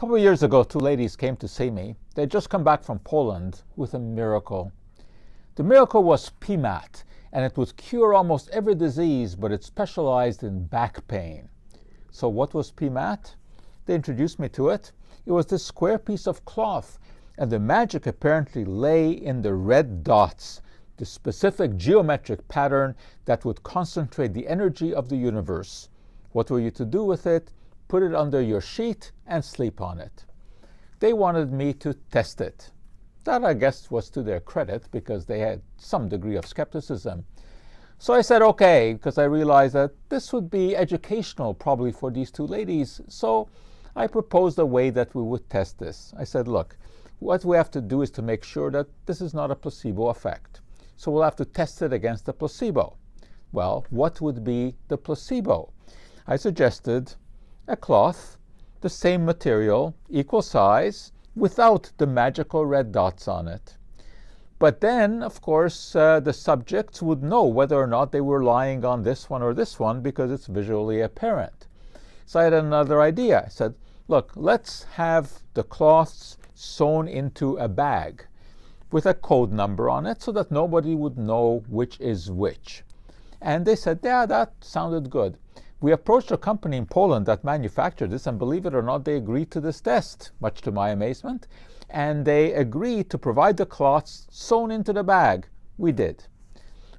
couple of years ago, two ladies came to see me. They'd just come back from Poland with a miracle. The miracle was PIMAT, and it would cure almost every disease, but it specialized in back pain. So what was PIMAT? They introduced me to it. It was this square piece of cloth, and the magic apparently lay in the red dots, the specific geometric pattern that would concentrate the energy of the universe. What were you to do with it? Put it under your sheet and sleep on it. They wanted me to test it. That, I guess, was to their credit because they had some degree of skepticism. So I said, okay, because I realized that this would be educational probably for these two ladies. So I proposed a way that we would test this. I said, look, what we have to do is to make sure that this is not a placebo effect. So we'll have to test it against the placebo. Well, what would be the placebo? I suggested a cloth, the same material, equal size, without the magical red dots on it. But then, of course, the subjects would know whether or not they were lying on this one or this one because it's visually apparent. So I had another idea. I said, look, let's have the cloths sewn into a bag with a code number on it so that nobody would know which is which. And they said, yeah, that sounded good. We approached a company in Poland that manufactured this, and believe it or not, they agreed to this test, much to my amazement. And they agreed to provide the cloths sewn into the bag. We did.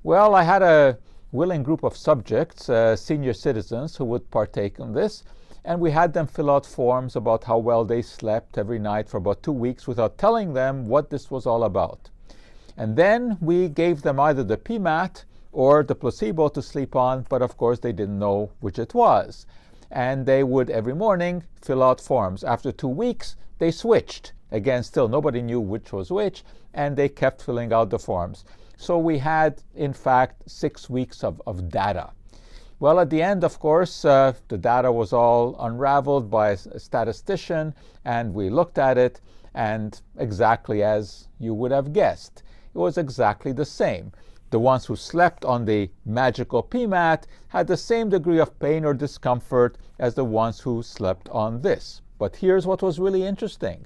Well, I had a willing group of subjects, senior citizens, who would partake in this, and we had them fill out forms about how well they slept every night for about 2 weeks without telling them what this was all about. And then we gave them either the PIMAT or the placebo to sleep on, but of course they didn't know which it was. And they would every morning fill out forms. After 2 weeks, they switched. Again, still nobody knew which was which, and they kept filling out the forms. So we had, in fact, 6 weeks of data. Well, at the end, of course, the data was all unraveled by a statistician, and we looked at it, and exactly as you would have guessed, it was exactly the same. The ones who slept on the magical PIMAT had the same degree of pain or discomfort as the ones who slept on this. But here's what was really interesting.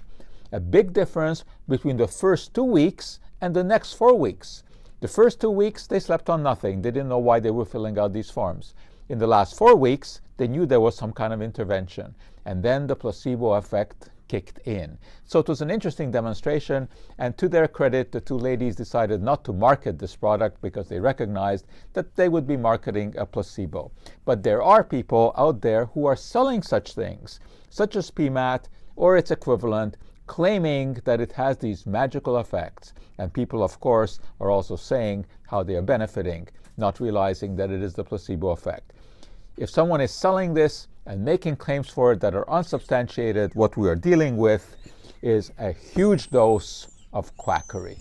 A big difference between the first 2 weeks and the next 4 weeks. The first 2 weeks, they slept on nothing. They didn't know why they were filling out these forms. In the last 4 weeks, they knew there was some kind of intervention. And then the placebo effect kicked in. So it was an interesting demonstration, and to their credit, the two ladies decided not to market this product because they recognized that they would be marketing a placebo. But there are people out there who are selling such things, such as PIMAT or its equivalent, claiming that it has these magical effects. And people, of course, are also saying how they are benefiting, not realizing that it is the placebo effect. If someone is selling this and making claims for it that are unsubstantiated, what we are dealing with is a huge dose of quackery.